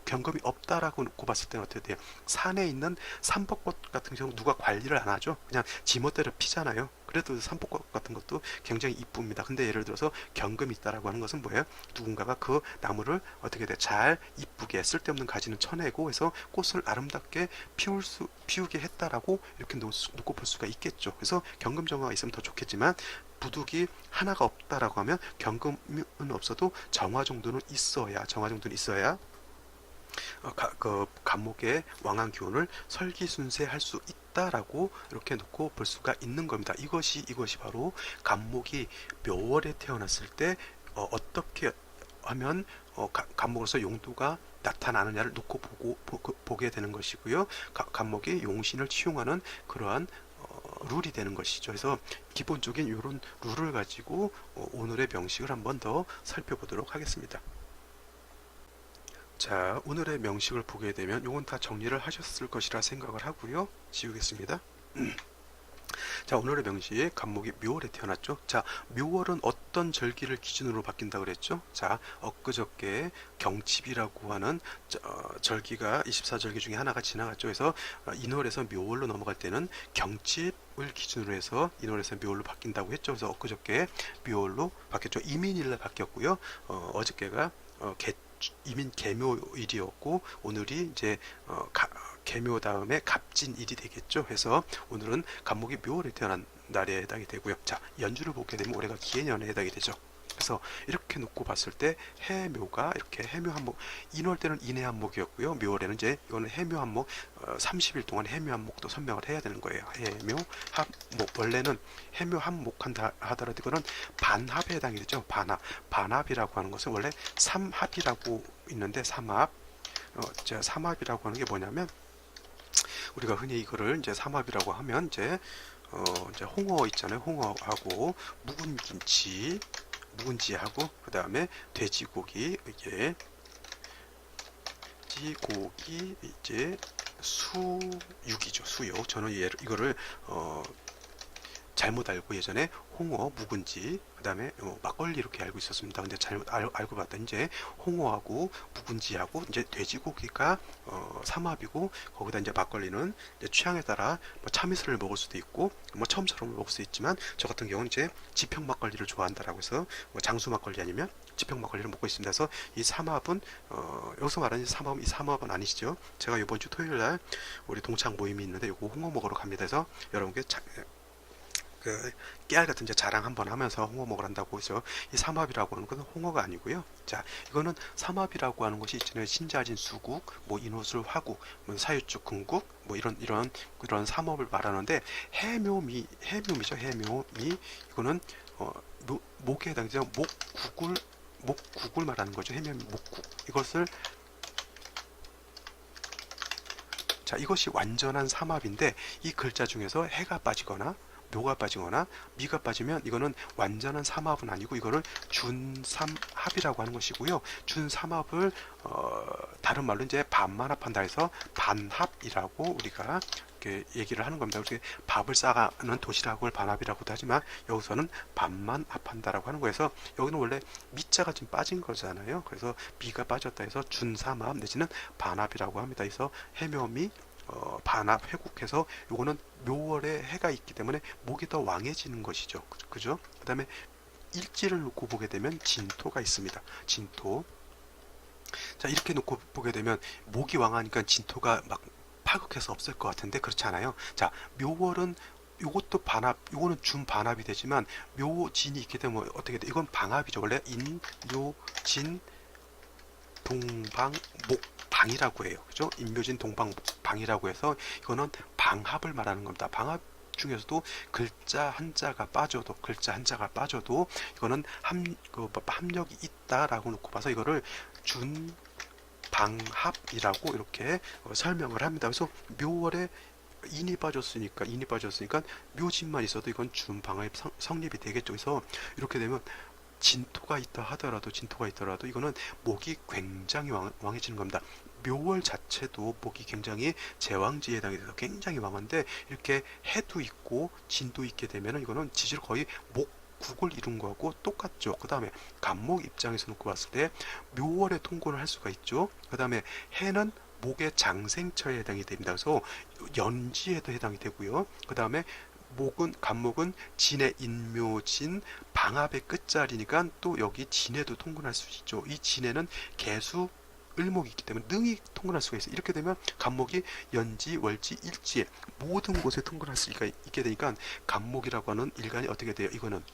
경금이 없다라고 놓고 봤을 때는 어떻게 돼요? 산에 있는 삼복꽃 같은 경우 누가 관리를 안 하죠. 그냥 지멋대로 피잖아요. 그래도 삼복꽃 같은 것도 굉장히 이쁩니다. 근데 예를 들어서 경금이 있다라고 하는 것은 뭐예요? 누군가가 그 나무를 어떻게 돼? 잘 이쁘게 쓸데없는 가지는 쳐내고 해서 꽃을 아름답게 피우게 했다라고 이렇게 놓고 볼 수가 있겠죠. 그래서 경금 정화가 있으면 더 좋겠지만 부득이 하나가 없다라고 하면 경금은 없어도 정화 정도는 있어야 그 간목의 왕한 기운을 설기순세할 수 있다라고 이렇게 놓고 볼 수가 있는 겁니다. 이것이 바로 간목이 묘월에 태어났을 때 어떻게 하면 간목으로서 용도가 나타나느냐를 놓고 보게 되는 것이고요. 간목이 용신을 치용하는 그러한 룰이 되는 것이죠. 그래서 기본적인 이런 룰을 가지고 오늘의 명식을 한번 더 살펴보도록 하겠습니다. 자, 오늘의 명식을 보게 되면 요건 다 정리를 하셨을 것이라 생각을 하고요. 지우겠습니다. 자, 오늘의 명식, 간목이 묘월에 태어났죠. 자, 묘월은 어떤 절기를 기준으로 바뀐다고 그랬죠? 자, 엊그저께 경칩이라고 하는 절기가 24절기 중에 하나가 지나갔죠. 그래서 인월에서 묘월로 넘어갈 때는 경칩을 기준으로 해서 인월에서 묘월로 바뀐다고 했죠. 그래서 엊그저께 묘월로 바뀌었죠. 이민일날 바뀌었고요. 어저께가 이민 개묘일이었고 오늘이 이제 개묘 다음에 갑진일이 되겠죠. 해서 오늘은 간목이 묘월에 태어난 날에 해당이 되고요. 자, 연주를 보게 되면 올해가 기해년에 해당이 되죠. 그래서 이렇게 놓고 봤을 때 해묘가 이렇게 해묘한목, 인월 때는 인해한목이었고요. 묘월에는 이제 이거는 해묘한목, 30일 동안 해묘한목도 선명을 해야 되는 거예요. 해묘한목, 원래는 해묘한목한다 하더라도 이거는 반합에 해당이 되죠. 반합이라고 하는 것은 원래 삼합이라고 있는데 삼합이라고 하는 게 뭐냐면 우리가 흔히 이거를 이제 삼합이라고 하면 이제 홍어 있잖아요. 홍어하고 묵은지하고 그 다음에 돼지고기, 이게 돼지고기 이제 수육이죠. 수육. 저는 이거를 잘못 알고 예전에 홍어, 묵은지, 그 다음에 막걸리 이렇게 알고 있었습니다. 근데 잘못 알고 봤더니 이제 홍어하고 묵은지하고 이제 돼지고기가 삼합이고 거기다 이제 막걸리는 이제 취향에 따라 뭐 참이슬을 먹을 수도 있고 뭐 처음처럼 먹을 수 있지만 저 같은 경우는 이제 지평 막걸리를 좋아한다라고 해서 뭐 장수 막걸리 아니면 지평 막걸리를 먹고 있습니다. 그래서 이 삼합은 여기서 말하는 이 삼합은 아니시죠? 제가 이번 주 토요일 날 우리 동창 모임이 있는데 요거 홍어 먹으러 갑니다. 해서 여러분께 깨알 같은 이제 자랑 한번 하면서 홍어 먹으러 한다고 해서 이 삼합이라고 하는 것은 홍어가 아니고요. 자, 이거는 삼합이라고 하는 것이 있잖아요. 신자진 수국, 뭐 인호술 화국, 뭐 사유축 금국, 뭐 이런 삼합을 말하는데 해묘미죠. 해묘미 이거는 목에 해당되죠. 목국을 말하는 거죠. 해묘미 목국. 자, 이것이 완전한 삼합인데 이 글자 중에서 해가 빠지거나 묘가 빠지거나 미가 빠지면 이거는 완전한 삼합은 아니고 이거를 준삼합이라고 하는 것이고요. 준삼합을 다른 말로 이제 반만합한다 해서 반합이라고 우리가 이렇게 얘기를 하는 겁니다. 이렇게 밥을 싸가는 도시락을 반합이라고도 하지만 여기서는 밥만 합한다라고 하는 거여서 여기는 원래 미자가 좀 빠진 거잖아요. 그래서 비가 빠졌다 해서 준삼합 내지는 반합이라고 합니다. 그래서 해묘미 반합 회국해서 요거는 묘월에 해가 있기 때문에 목이 더 왕해지는 것이죠. 그죠? 그 다음에 일지를 놓고 보게 되면 진토가 있습니다. 진토. 자, 이렇게 놓고 보게 되면 목이 왕하니까 진토가 막 파극해서 없을 것 같은데 그렇지 않아요. 자, 묘월은 요것도 반합, 요거는 준반합이 되지만 묘진이 있게 되면 어떻게 돼? 이건 방합이죠. 원래 인, 묘, 진, 동방, 목, 방이라고 해요. 그죠? 인묘진, 동방, 방이라고 해서 이거는 방합을 말하는 겁니다. 방합 중에서도 글자 한자가 빠져도 이거는 합력이 있다라고 놓고 봐서 이거를 준방합이라고 이렇게 설명을 합니다. 그래서 묘월에 인이 빠졌으니까 묘진만 있어도 이건 준방합 성립이 되겠죠. 그래서 이렇게 되면 진토가 있다 하더라도 이거는 목이 굉장히 왕해지는 겁니다. 묘월 자체도 목이 굉장히 제왕지에 해당돼서 굉장히 왕한데 이렇게 해도 있고 진도 있게 되면 이거는 지지로 거의 목국을 이룬 거하고 똑같죠. 그 다음에 간목 입장에서 놓고 봤을 때 묘월에 통고를 할 수가 있죠. 그 다음에 해는 목의 장생처에 해당이 됩니다. 그래서 연지에도 해당이 되고요. 그 다음에 간목은 진의 인묘진 방합의 끝자리니까 또 여기 진에도 통근할 수 있죠. 이 진에는 개수 을목이 있기 때문에 능이 통근할 수가 있어요. 이렇게 되면 간목이 연지, 월지, 일지에 모든 곳에 통근할 수가 있게 되니까 간목이라고 하는 일간이 어떻게 돼요? 이거는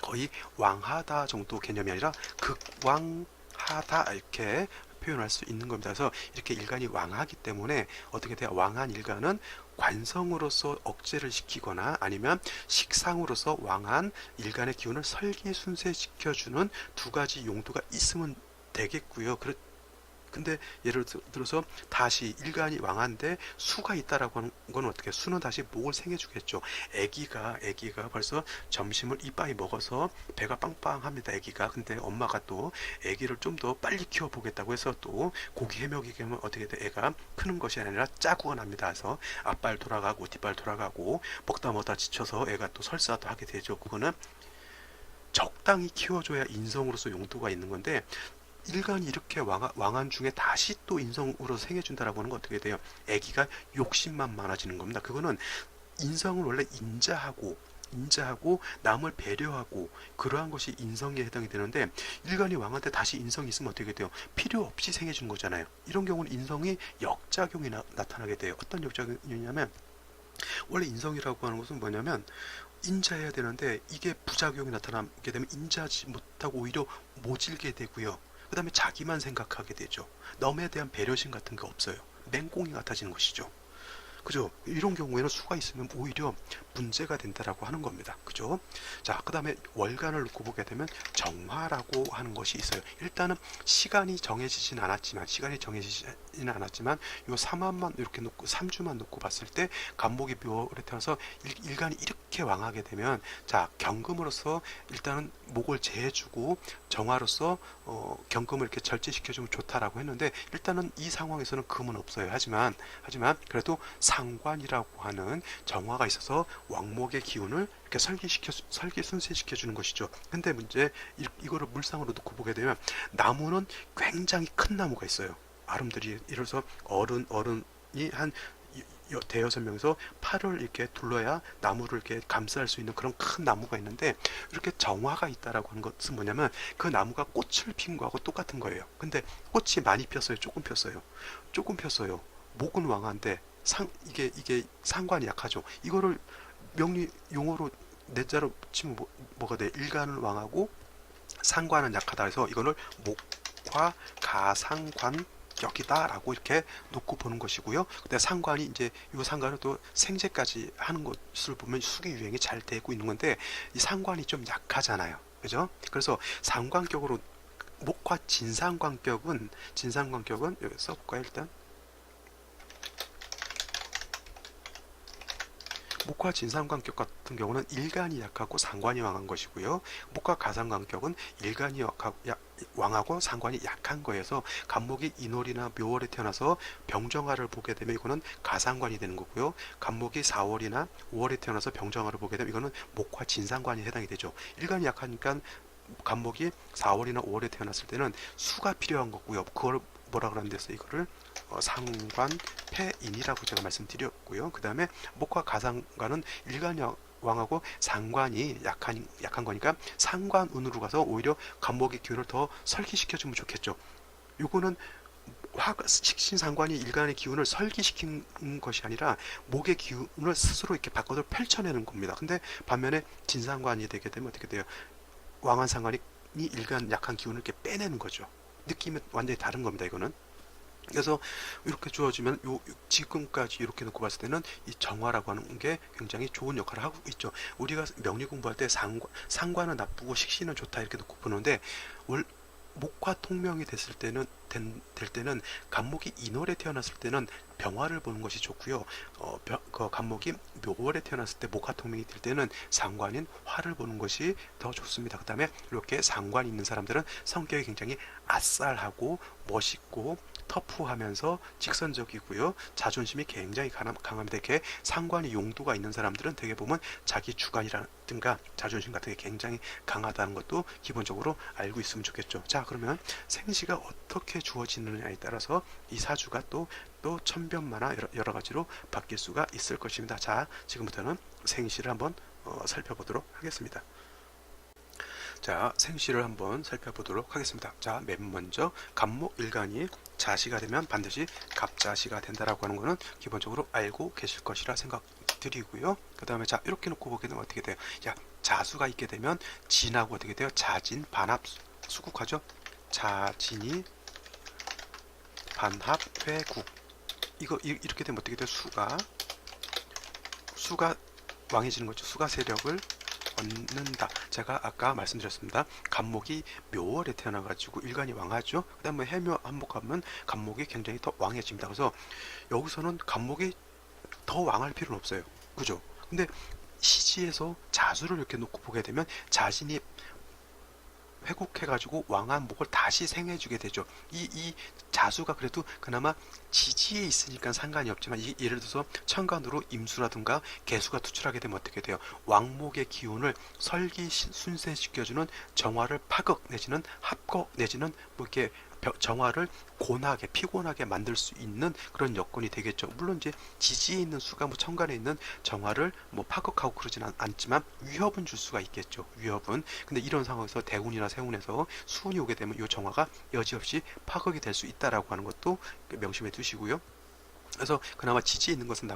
거의 왕하다 정도 개념이 아니라 극왕하다 이렇게 표현할 수 있는 겁니다. 그래서 이렇게 일간이 왕하기 때문에 어떻게 돼요? 왕한 일간은 관성으로서 억제를 시키거나 아니면 식상으로서 왕한 일간의 기운을 설기순쇄시켜주는 두 가지 용도가 있으면 되겠고요. 근데 예를 들어서 다시 일간이 왕한데 수가 있다라고 하는 건 어떻게? 수는 다시 목을 생해주겠죠. 애기가 벌써 점심을 이빠이 먹어서 배가 빵빵합니다. 애기가. 근데 엄마가 또 애기를 좀 더 빨리 키워보겠다고 해서 또 고기 해먹이게 하면 어떻게 돼? 애가 크는 것이 아니라 짜고가 납니다. 그래서 앞발 돌아가고 뒷발 돌아가고 먹다 지쳐서 애가 또 설사도 하게 되죠. 그거는 적당히 키워줘야 인성으로서 용도가 있는 건데 일간이 이렇게 왕한 중에 다시 또 인성으로 생해준다라고 하는 건 어떻게 돼요? 애기가 욕심만 많아지는 겁니다. 그거는 인성은 원래 인자하고 남을 배려하고 그러한 것이 인성에 해당이 되는데 일간이 왕한테 다시 인성이 있으면 어떻게 돼요? 필요 없이 생해주는 거잖아요. 이런 경우는 인성이 역작용이 나타나게 돼요. 어떤 역작용이냐면 원래 인성이라고 하는 것은 뭐냐면 인자해야 되는데 이게 부작용이 나타나게 되면 인자하지 못하고 오히려 모질게 되고요. 그 다음에 자기만 생각하게 되죠. 남에 대한 배려심 같은 게 없어요. 맹꽁이 같아지는 것이죠. 그죠? 이런 경우에는 수가 있으면 오히려 문제가 된다라고 하는 겁니다. 그죠? 자, 그 다음에 월간을 놓고 보게 되면 정화라고 하는 것이 있어요. 일단은 시간이 정해지진 않았지만 요 3화만 이렇게 놓고 3주만 놓고 봤을 때 간목이 묘월에 태어나서 일간이 이렇게 왕하게 되면 자, 경금으로서 일단은 목을 제해주고 정화로서 경금을 이렇게 절제시켜주면 좋다라고 했는데 일단은 이 상황에서는 금은 없어요. 하지만 그래도 상관이라고 하는 정화가 있어서 왕목의 기운을 이렇게 설기순쇄시켜 주는 것이죠. 근데 문제 이거를 물상으로 놓고 보게 되면 나무는 굉장히 큰 나무가 있어요. 아름들이 이래서 어른이 한 대여섯 명에서 팔을 이렇게 둘러야 나무를 이렇게 감쌀 수 있는 그런 큰 나무가 있는데 이렇게 정화가 있다라고 하는 것은 뭐냐면 그 나무가 꽃을 핀 거하고 똑같은 거예요. 근데 꽃이 많이 폈어요? 조금 폈어요. 목은 왕한데 이게 상관이 약하죠. 이거를 명리 용어로 내자로 치면 뭐가 돼? 일간은 왕하고 상관은 약하다 해서 이거를 목화 가상관 격이다라고 이렇게 놓고 보는 것이고요. 근데 상관이 이제 이 상관은 또 생제까지 하는 것을 보면 수기 유행이 잘 되고 있는 건데 이 상관이 좀 약하잖아요. 그죠? 그래서 상관격으로 목화 진상관격은 여기 써볼까요? 일단 목화 진상관격 같은 경우는 일간이 약하고 상관이 왕한 것이고요. 목화 가상관격은 일간이 왕하고 상관이 약한 거여서 간목이 인월이나 묘월에 태어나서 병정화를 보게 되면 이거는 가상관이 되는 거고요. 간목이 4월이나 5월에 태어나서 병정화를 보게 되면 이거는 목화 진상관이 해당이 되죠. 일간이 약하니까 간목이 4월이나 5월에 태어났을 때는 수가 필요한 거고요. 그걸 뭐라 그러는데서 이거를 상관패인이라고 제가 말씀드렸고요. 그 다음에 목화 가상관은 일간이 왕하고 상관이 약한 거니까 상관운으로 가서 오히려 간목의 기운을 더 설기시켜주면 좋겠죠. 요거는 식신상관이 일간의 기운을 설기시킨 것이 아니라 목의 기운을 스스로 이렇게 바꿔서 펼쳐내는 겁니다. 근데 반면에 진상관이 되게 되면 어떻게 돼요? 왕한 상관이 일간 약한 기운을 이렇게 빼내는 거죠. 느낌이 완전히 다른 겁니다. 이거는. 그래서 이렇게 주어지면 지금까지 이렇게 놓고 봤을 때는 이 정화라고 하는 게 굉장히 좋은 역할을 하고 있죠. 우리가 명리 공부할 때 상관은 나쁘고 식신은 좋다 이렇게 놓고 보는데 목화 통명이 됐을 때는 될 때는 간목이 인월에 태어났을 때는 병화를 보는 것이 좋고요. 간목이 묘월에 태어났을 때 목화 통명이 될 때는 상관인 화를 보는 것이 더 좋습니다. 그 다음에 이렇게 상관 있는 사람들은 성격이 굉장히 아싸하고 멋있고 터프하면서 직선적이고요. 자존심이 굉장히 강합니다. 이렇게 상관이 용도가 있는 사람들은 되게 보면 자기 주관이라든가 자존심 같은 게 굉장히 강하다는 것도 기본적으로 알고 있으면 좋겠죠. 자, 그러면 생시가 어떻게 주어지느냐에 따라서 이 사주가 또 천변만화 여러 가지로 바뀔 수가 있을 것입니다. 자, 지금부터는 생시를 한번 살펴보도록 하겠습니다. 자, 생시를 한번 살펴보도록 하겠습니다. 자, 맨 먼저 간목 일간이 자시가 되면 반드시 갑자시가 된다라고 하는 거는 기본적으로 알고 계실 것이라 생각드리고요. 그 다음에 자, 이렇게 놓고 보게 되면 어떻게 돼요? 야, 자수가 있게 되면 진하고 어떻게 돼요? 자진 반합 수국하죠. 자진이 반합 회국. 이거 이렇게 되면 어떻게 돼요? 수가 왕해지는 거죠. 수가 세력을 얻는다. 제가 아까 말씀드렸습니다. 간목이 묘월에 태어나가지고 일간이 왕하죠. 그 다음에 해묘 한목하면 간목이 굉장히 더 왕해집니다. 그래서 여기서는 간목이 더 왕할 필요는 없어요. 그죠? 근데 시지에서 자수를 이렇게 놓고 보게 되면 자신이 회복해가지고 왕한 목을 다시 생해주게 되죠. 이 자수가 그래도 그나마 지지에 있으니까 상관이 없지만 예를 들어서 천간으로 임수라든가 개수가 투출하게 되면 어떻게 돼요? 왕목의 기운을 설기 순쇄시켜주는 정화를 파극 내지는 합거 내지는 뭐 이렇게 정화를 곤하게 피곤하게 만들 수 있는 그런 여건이 되겠죠. 물론 이제 지지에 있는 수가 뭐 천간에 있는 정화를 뭐 파극하고 그러지는 않지만 위협은 줄 수가 있겠죠. 위협은. 근데 이런 상황에서 대운이나 세운에서 수운이 오게 되면 이 정화가 여지없이 파극이 될 수 있다라고 하는 것도 명심해 두시고요. 그래서 그나마 지지에 있는 것은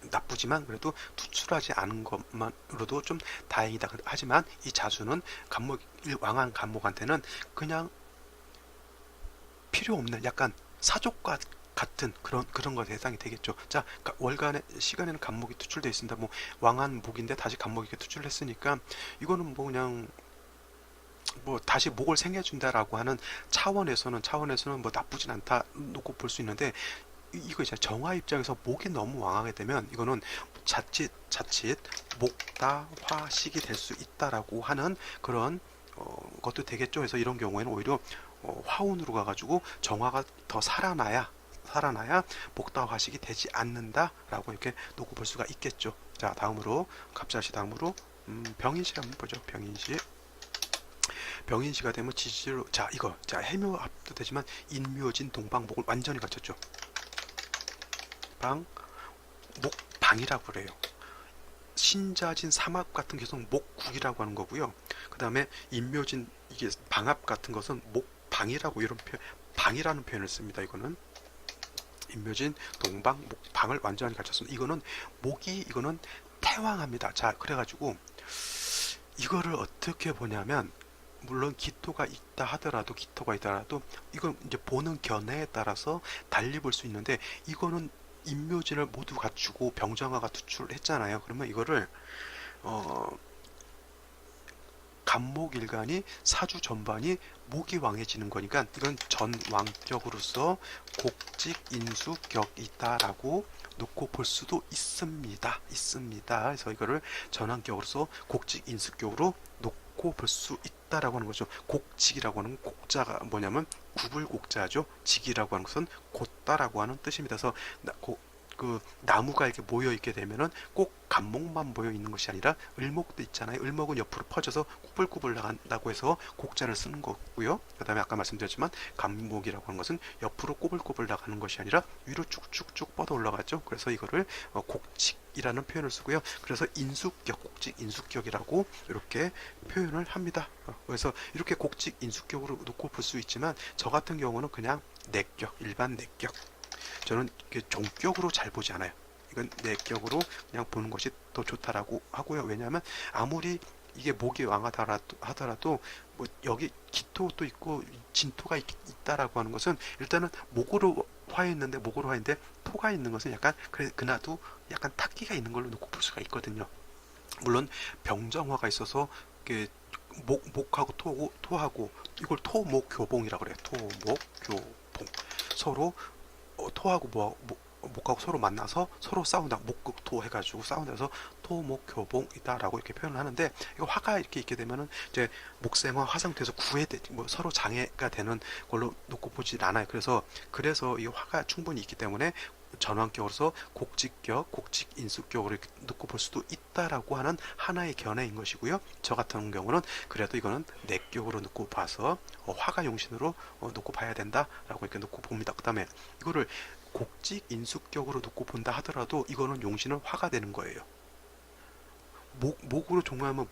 나쁘지만 그래도 투출하지 않은 것만으로도 좀 다행이다. 하지만 이 자수는 왕한 간목한테는 그냥 필요 없는 약간 사족과 같은 그런 것에 해당이 되겠죠. 자, 월간의 시간에는 간목이 투출되어 있습니다. 뭐 왕한 목인데 다시 간목이 투출을 했으니까 이거는 뭐 그냥 뭐 다시 목을 생해준다라고 하는 차원에서는 뭐 나쁘진 않다 놓고 볼 수 있는데 이거 이제 정화 입장에서 목이 너무 왕하게 되면 이거는 자칫 목다화식이 될 수 있다라고 하는 그런 것도 되겠죠. 그래서 이런 경우에는 오히려 화운으로 가가지고 정화가 더 살아나야 목다화식이 되지 않는다라고 이렇게 놓고 볼 수가 있겠죠. 자, 다음으로 갑자시 다음으로 병인시 한번 보죠. 병인시가 되면 지지로 자 해묘합도 되지만 인묘진 동방목을 완전히 갖췄죠. 목방이라고 그래요. 신자진 삼합 같은 것은 목국이라고 하는 거고요. 그 다음에 인묘진 이게 방합 같은 것은 목방이라고 이런 방이라는 표현을 씁니다. 이거는 인묘진 동방 목방을 완전히 갖췄습니다. 이거는 이거는 태왕합니다. 자, 그래가지고 이거를 어떻게 보냐면 물론 기토가 있더라도 이건 이제 보는 견해에 따라서 달리 볼 수 있는데 이거는 인묘진을 모두 갖추고 병정화가 투출을 했잖아요. 그러면 이거를 간목일간이 사주 전반이 목이 왕해지는 거니까 이건 전왕격으로서 곡직인수격이 있다라고 놓고 볼 수도 있습니다. 그래서 이거를 전왕격으로서 곡직인수격으로 놓고 볼 수 있다라고 하는 거죠. 곡직이라고 하는 곡자가 뭐냐면 구불곡자죠. 직이라고 하는 것은 곧다라고 하는 뜻입니다. 그래서 그 나무가 이렇게 모여 있게 되면은 꼭 간목만 모여 있는 것이 아니라 을목도 있잖아요. 을목은 옆으로 퍼져서 꾸불꾸불 나간다고 해서 곡자를 쓰는 거고요. 그 다음에 아까 말씀드렸지만 간목이라고 하는 것은 옆으로 꼬불꼬불 나가는 것이 아니라 위로 쭉쭉쭉 뻗어 올라가죠. 그래서 이거를 곡직이라는 표현을 쓰고요. 그래서 인수격, 곡직 인수격이라고 이렇게 표현을 합니다. 그래서 이렇게 곡직 인수격으로 놓고 볼 수 있지만 저 같은 경우는 그냥 내격, 일반 내격, 저는 종격으로 잘 보지 않아요. 이건 내격으로 그냥 보는 것이 더 좋다라고 하고요. 왜냐하면 아무리 이게 목이 하더라도 뭐 여기 기토도 있고 진토가 있다라고 하는 것은 일단은 목으로 화했는데 토가 있는 것은 약간 그나도 약간 탁기가 있는 걸로 놓고 볼 수가 있거든요. 물론 병정화가 있어서 목하고 토하고 이걸 토목교봉이라고 그래요. 토목교봉 서로 토하고 목하고 서로 만나서 서로 싸운다. 목극토 해가지고 싸운다서 토목교봉이다라고 이렇게 표현을 하는데, 이거 화가 이렇게 있게 되면은 이제 목생화 화상돼서 서로 장애가 되는 걸로 놓고 보질 않아요. 그래서 이 화가 충분히 있기 때문에 전환격으로서 곡직격, 곡직인수격으로 이렇게 놓고 볼 수도 있다라고 하는 하나의 견해인 것이고요. 저 같은 경우는 그래도 이거는 내격으로 놓고 봐서 화가 용신으로 놓고 봐야 된다라고 이렇게 놓고 봅니다. 그 다음에 이거를 곡직인수격으로 놓고 본다 하더라도 이거는 용신은 화가 되는 거예요. 목으로 종합하면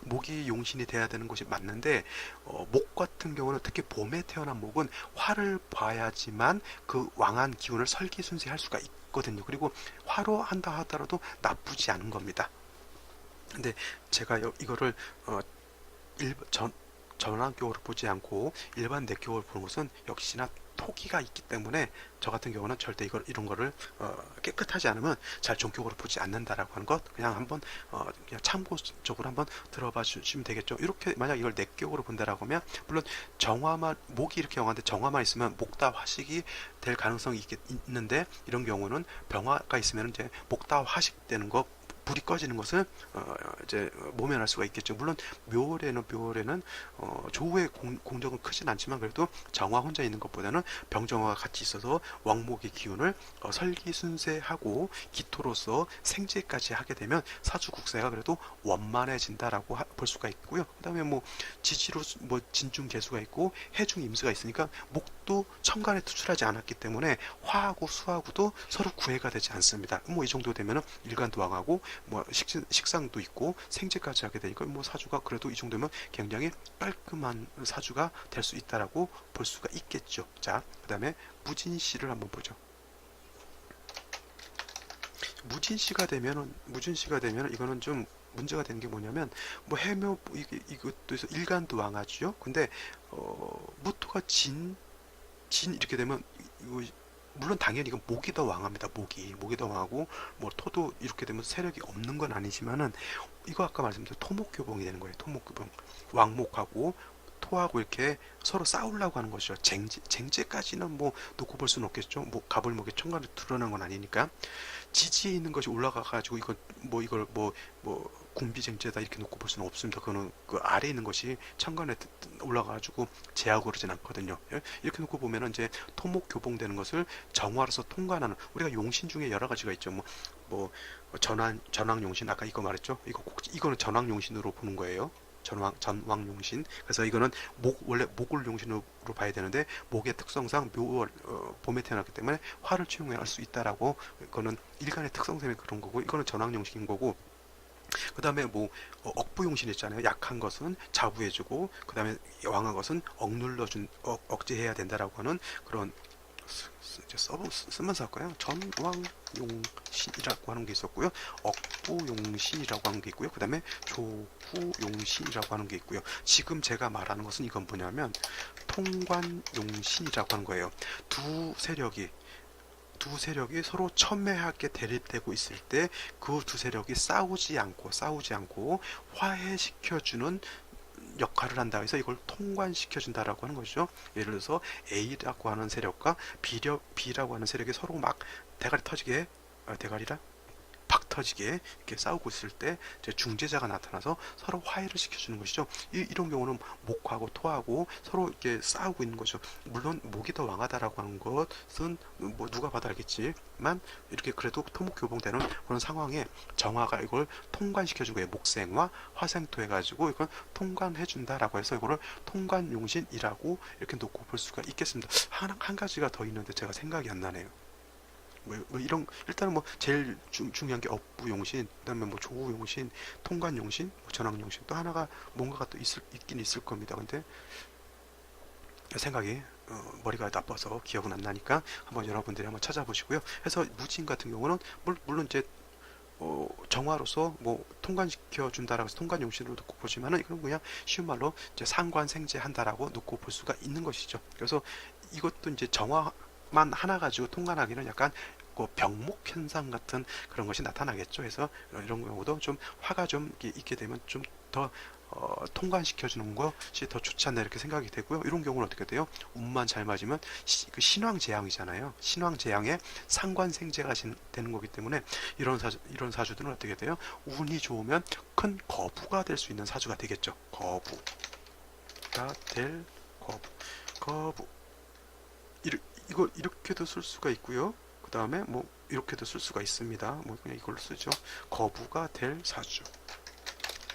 목이 용신이 돼야 되는 것이 맞는데, 목 같은 경우는 특히 봄에 태어난 목은 화를 봐야지만 그 왕한 기운을 설기순세할 수가 있거든요. 그리고 화로 한다 하더라도 나쁘지 않은 겁니다. 근데 제가 이거를 전환격으로 보지 않고 일반 내격으로 보는 것은 역시나 토기가 있기 때문에 저 같은 경우는 절대 이런 거를 깨끗하지 않으면 잘 종격으로 보지 않는다라고 하는 것, 그냥 한번 그냥 참고적으로 한번 들어봐 주시면 되겠죠. 이렇게 만약 이걸 내격으로 본다라고 하면, 물론 목이 이렇게 영한데 정화만 있으면 목다 화식이 될 가능성이 있는데, 이런 경우는 병화가 있으면 이제 목다 화식 되는 거, 불이 꺼지는 것은 이제 모면할 수가 있겠죠. 물론 묘월에는 조후의 공적은 크진 않지만 그래도 정화 혼자 있는 것보다는 병정화가 같이 있어서 왕목의 기운을 설기순세하고 기토로서 생재까지 하게 되면 사주국세가 그래도 원만해진다라고 볼 수가 있고요. 그 다음에 지지로 진중개수가 있고 해중임수가 있으니까 목도 천간에 투출하지 않았기 때문에 화하고 수하고도 서로 구애가 되지 않습니다. 이 정도 되면은 일간도 왕하고 식상도 있고 생재까지 하게 되니까 사주가 그래도 이 정도면 굉장히 깔끔한 사주가 될 수 있다라고 볼 수가 있겠죠. 자, 그 다음에 무진시를 한번 보죠. 무진시가 되면은 이거는 좀 문제가 되는 게 뭐냐면, 해묘 이것도 해서 일간도 왕하죠. 근데 무토가 진 이렇게 되면 물론 당연히 이건 목이 더 왕합니다. 목이 더 왕하고 토도 이렇게 되면 세력이 없는 건 아니지만은, 이거 아까 말씀드린 토목교봉이 되는 거예요. 토목교봉, 왕목하고 토하고 이렇게 서로 싸우려고 하는 것이죠. 쟁제까지는 놓고 볼 수는 없겠죠. 가불목이 천간에 드러난 건 아니니까. 지지에 있는 것이 올라가가지고 이걸 군비쟁제다 이렇게 놓고 볼 수는 없습니다. 그거는 그 아래 있는 것이 천간에 올라가가지고 제하고 그러진 않거든요. 이렇게 놓고 보면은 이제 토목교봉되는 것을 정화로서 통관하는, 우리가 용신 중에 여러 가지가 있죠. 전왕용신, 아까 이거 말했죠. 이거는 전왕용신으로 보는 거예요. 전왕용신. 그래서 이거는 원래 목을 용신으로 봐야 되는데, 목의 특성상 봄에 태어났기 때문에 화를 취용할 수 있다라고, 이거는 일간의 특성 때문에 그런 거고, 이거는 전왕용신인 거고, 그 다음에 억부용신 있잖아요. 약한 것은 자부해주고, 그 다음에 왕한 것은 억제해야 된다라고 하는 그런, 쓰면서 할까요? 전왕용신이라고 하는 게 있었고요. 억부용신이라고 하는 게 있고요. 그 다음에 조구용신이라고 하는 게 있고요. 지금 제가 말하는 것은 이건 뭐냐면 통관용신이라고 하는 거예요. 두 세력이 두 세력이 서로 첨예하게 대립되고 있을 때 그 두 세력이 싸우지 않고 화해시켜주는 역할을 한다 해서 이걸 통관시켜준다라고 하는 것이죠. 예를 들어서 A라고 하는 세력과 B라고 하는 세력이 서로 막 대가리 터지게 대가리라 박 터지게 이렇게 싸우고 있을 때 이제 중재자가 나타나서 서로 화해를 시켜주는 것이죠. 이런 경우는 목하고 토하고 서로 이렇게 싸우고 있는 거죠. 물론 목이 더 왕하다라고 하는 것은 뭐 누가 봐도 알겠지만 이렇게 그래도 토목교봉되는 그런 상황에 정화가 이걸 통관시켜준 거예요. 목생화 화생토 해가지고 이걸 통관해준다라고 해서 이거를 통관용신이라고 이렇게 놓고 볼 수가 있겠습니다. 한 가지가 더 있는데 제가 생각이 안 나네요. 뭐 이런 일단은 뭐 제일 중요한 게 업부용신, 그다음에 뭐 조우용신, 통관용신, 뭐 전황용신 또 하나가 뭔가가 또 있긴 있을 겁니다. 근데 생각이 머리가 나빠서 기억은 안 나니까 한번 여러분들이 한번 찾아보시고요. 그래서 무진 같은 경우는 물론 이제 정화로서 뭐 통관시켜 준다라고 해서 통관용신으로 놓고 보지만은 이건 그냥 쉬운 말로 이제 상관생재한다라고 놓고 볼 수가 있는 것이죠. 그래서 이것도 이제 정화만 하나 가지고 통관하기는 약간 병목 현상 같은 그런 것이 나타나겠죠. 그래서 이런 경우도 좀 화가 좀 있게 되면 좀 더 통관시켜 주는 것이 더 좋지 않나 이렇게 생각이 되고요. 이런 경우는 어떻게 돼요? 운만 잘 맞으면 그 신왕재앙이잖아요. 신왕재앙에 상관생재가 되는 거기 때문에 이런 사주들은 어떻게 돼요? 운이 좋으면 큰 거부가 될 수 있는 사주가 되겠죠. 거부가 될 거부 이걸 이렇게도 쓸 수가 있고요. 그 다음에 뭐 이렇게도 쓸 수가 있습니다. 뭐 그냥 이걸로 쓰죠. 거부가 될 사주.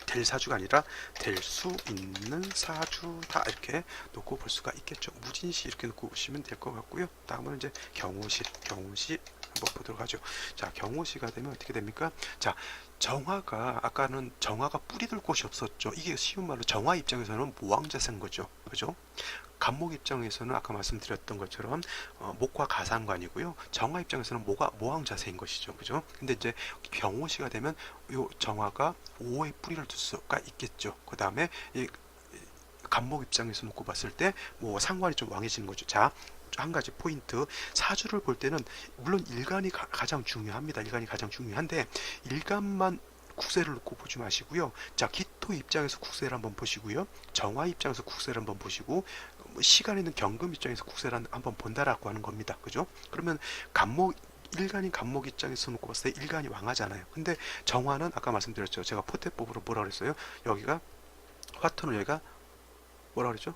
될 사주가 아니라 될 수 있는 사주다 이렇게 놓고 볼 수가 있겠죠. 무진시 이렇게 놓고 보시면 될 것 같고요. 다음은 이제 경우시 한번 보도록 하죠. 자, 경우시가 되면 어떻게 됩니까? 자, 정화가 아까는 정화가 뿌리들 곳이 없었죠. 이게 쉬운 말로 정화 입장에서는 모왕자세인 거죠. 그죠? 간목 입장에서는 아까 말씀드렸던 것처럼 목과 가상관이고요. 정화 입장에서는 모왕자세인 것이죠. 그죠? 근데 이제 경호시가 되면 요 정화가 5의 뿌리를 둘 수가 있겠죠. 그 다음에 이 간목 입장에서 놓고 봤을 때 뭐 상관이 좀 왕해지는 거죠. 자, 한 가지 포인트. 사주를 볼 때는 물론 일간이 가장 중요합니다. 일간이 가장 중요한데 일간만 국세를 놓고 보지 마시고요. 자, 기토 입장에서 국세를 한번 보시고요. 정화 입장에서 국세를 한번 보시고 시간에 있는 경금 입장에서 국세를 한번 본다라고 하는 겁니다. 그죠? 그러면 일간인 간목 입장에서 놓고 봤을 때 일간이 왕하잖아요. 근데 정화는 아까 말씀드렸죠. 제가 포태법으로 뭐라 그랬어요? 여기가 화토는 여기가 뭐라 그랬죠?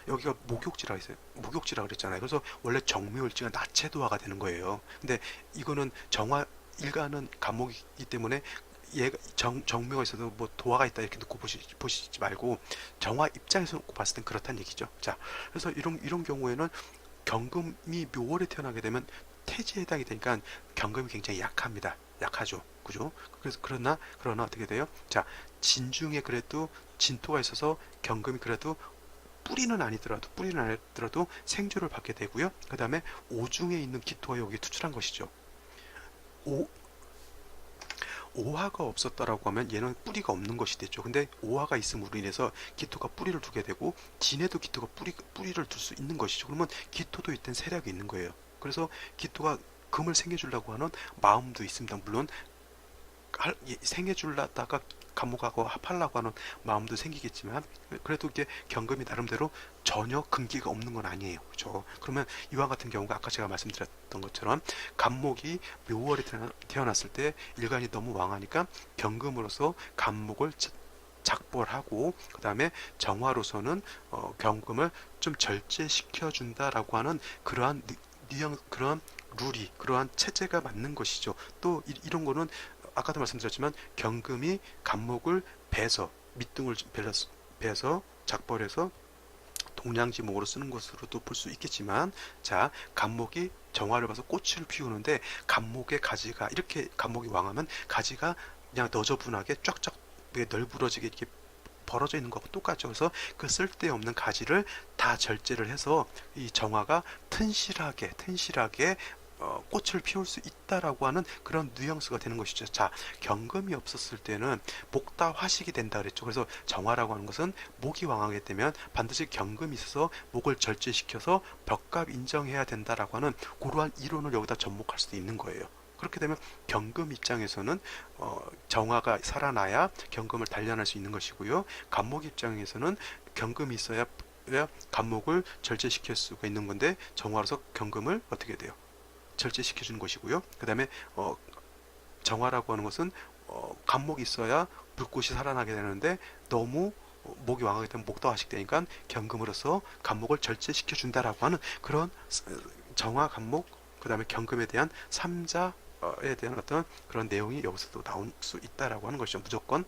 여기가 목욕지라 했어요. 목욕지라 그랬잖아요. 그래서 원래 정묘일지가 나체도화가 되는 거예요. 근데 이거는 일간은 간목이기 때문에 얘가 정묘가 있어도 뭐 도화가 있다 이렇게 놓고 보시지 말고 정화 입장에서 놓고 봤을 땐 그렇다는 얘기죠. 자, 그래서 이런 경우에는 경금이 묘월에 태어나게 되면 태지에 해당이 되니까 경금이 굉장히 약하죠. 그죠? 그래서 그러나 어떻게 돼요? 자, 진중에 그래도 진토가 있어서 경금이 그래도 뿌리는 아니더라도 생조를 받게 되고요. 그 다음에 오중에 있는 기토가 여기 투출한 것이죠. 오화가 없었다라고 하면 얘는 뿌리가 없는 것이 됐죠. 근데 오화가 있음으로 인해서 기토가 뿌리를 두게 되고 진에도 기토가 뿌리를 둘 수 있는 것이죠. 그러면 기토도 이땐 세력이 있는 거예요. 그래서 기토가 금을 생겨주려고 하는 마음도 있습니다. 물론 생겨주려다가 간목하고 합하려고 하는 마음도 생기겠지만 그래도 이게 경금이 나름대로 전혀 근기가 없는 건 아니에요. 그렇죠? 그러면 이와 같은 경우가 아까 제가 말씀드렸던 것처럼 간목이 묘월에 태어났을 때 일간이 너무 왕하니까 경금으로서 간목을 작벌하고 그 다음에 정화로서는 경금을 좀 절제시켜 준다라고 하는 그러한 룰이 그러한 체제가 맞는 것이죠. 또 이런 거는 아까도 말씀드렸지만 경금이 간목을 밑둥을 베서 작벌해서 동량지목으로 쓰는 것으로도 볼 수 있겠지만 자, 간목이 정화를 봐서 꽃을 피우는데 간목의 가지가 이렇게 간목이 왕하면 가지가 그냥 너저분하게 쫙쫙 널브러지게 이렇게 벌어져 있는 것과 똑같죠. 그래서 그 쓸데없는 가지를 다 절제를 해서 이 정화가 튼실하게 꽃을 피울 수 있다라고 하는 그런 뉘앙스가 되는 것이죠. 자, 경금이 없었을 때는 목다 화식이 된다 그랬죠. 그래서 정화라고 하는 것은 목이 왕하게 되면 반드시 경금이 있어서 목을 절제시켜서 벽값 인정해야 된다라고 하는 그러한 이론을 여기다 접목할 수도 있는 거예요. 그렇게 되면 경금 입장에서는 정화가 살아나야 경금을 단련할 수 있는 것이고요. 간목 입장에서는 경금이 있어야 간목을 절제시킬 수가 있는 건데 정화로서 경금을 어떻게 돼요? 절제시켜 주는 것이고요. 그 다음에 정화라고 하는 것은 간목이 있어야 불꽃이 살아나게 되는데 너무 목이 왕하게 되면 목도 화식되니까 경금으로서 간목을 절제시켜 준다라고 하는 그런 정화, 간목, 그 다음에 경금에 대한 삼자에 대한 어떤 그런 내용이 여기서도 나올 수 있다라고 하는 것이죠. 무조건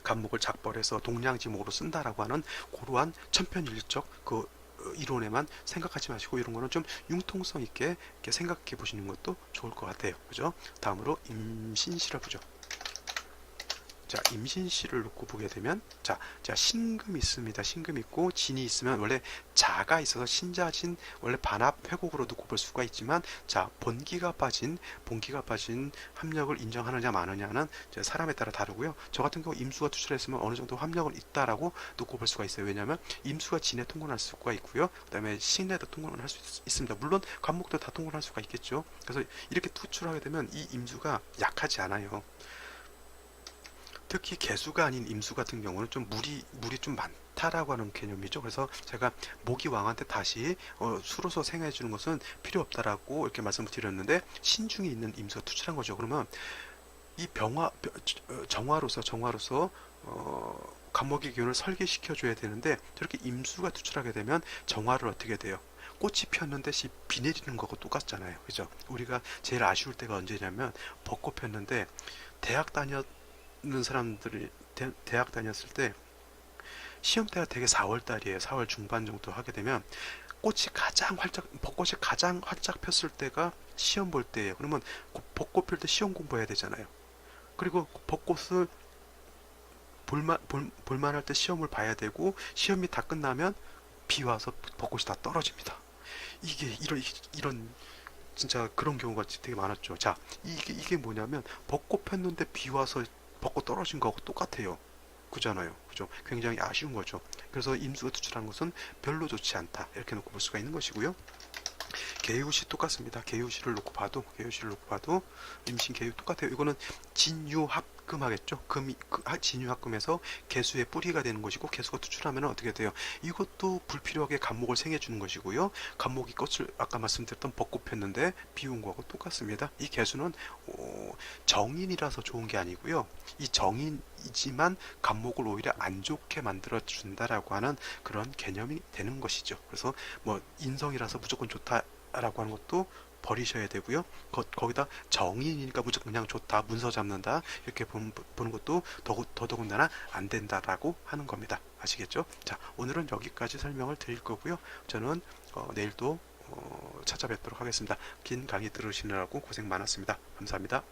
간목을 작벌해서 동량지목으로 쓴다라고 하는 그러한 천편일률적 그 이론에만 생각하지 마시고 이런 거는 좀 융통성 있게 이렇게 생각해 보시는 것도 좋을 것 같아요. 그죠? 다음으로 임신시를 보죠. 자, 임신시를 놓고 보게 되면 자, 신금이 있습니다. 신금 있고 진이 있으면 원래 자가 있어서 신자진 원래 반합 회곡으로도 꼽을 수가 있지만 자, 본기가 빠진 합력을 인정하느냐 마느냐는 사람에 따라 다르고요. 저 같은 경우 임수가 투출했으면 어느 정도 합력은 있다라고 놓고 볼 수가 있어요. 왜냐하면 임수가 진에 통근할 수가 있고요. 그다음에 신에도 통근을 할 수 있습니다. 물론 간목도 다 통근할 수가 있겠죠. 그래서 이렇게 투출하게 되면 이 임수가 약하지 않아요. 특히 개수가 아닌 임수 같은 경우는 좀 물이 좀 많다라고 하는 개념이죠. 그래서 제가 목이 왕한테 다시 수로서 생해해 주는 것은 필요 없다라고 이렇게 말씀을 드렸는데 신중에 있는 임수가 투출한 거죠. 그러면 이 정화로서 간목의 기운을 설계시켜 줘야 되는데 저렇게 임수가 투출하게 되면 정화를 어떻게 돼요? 꽃이 피었는데 비 내리는 거하고 똑같잖아요. 그죠? 우리가 제일 아쉬울 때가 언제냐면 벚꽃 폈는데 대학 다녔는 사람들이 대학 다녔을 때 시험 때가 되게 4월 달이에요. 4월 중반 정도 하게 되면 벚꽃이 가장 활짝 폈을 때가 시험 볼 때예요. 그러면 벚꽃 필 때 시험 공부해야 되잖아요. 그리고 벚꽃을 볼만할 때 시험을 봐야 되고 시험이 다 끝나면 비 와서 벚꽃이 다 떨어집니다. 이게 이런 진짜 그런 경우가 되게 많았죠. 자, 이게 뭐냐면 벚꽃 폈는데 비 와서 벚꽃 떨어진 거하고 똑같아요. 그잖아요. 그죠? 굉장히 아쉬운 거죠. 그래서 임수가 투출한 것은 별로 좋지 않다. 이렇게 놓고 볼 수가 있는 것이고요. 개유시 똑같습니다. 개유시를 놓고 봐도 임신 개유 똑같아요. 이거는 진유합금 하겠죠. 진유합금에서 개수의 뿌리가 되는 것이고 개수가 투출하면 어떻게 돼요? 이것도 불필요하게 간목을 생해 주는 것이고요. 간목이 꽃을 아까 말씀드렸던 벚꽃 폈는데 비운 거하고 똑같습니다. 이 개수는 정인이라서 좋은 게 아니고요. 이 정인이지만 간목을 오히려 안 좋게 만들어 준다라고 하는 그런 개념이 되는 것이죠. 그래서 뭐 인성이라서 무조건 좋다라고 하는 것도 버리셔야 되고요. 거기다 정인이니까 무조건 그냥 좋다, 문서 잡는다 이렇게 보는 것도 더더군다나 안 된다라고 하는 겁니다. 아시겠죠? 자, 오늘은 여기까지 설명을 드릴 거고요. 저는 내일도 찾아뵙도록 하겠습니다. 긴 강의 들으시느라고 고생 많았습니다. 감사합니다.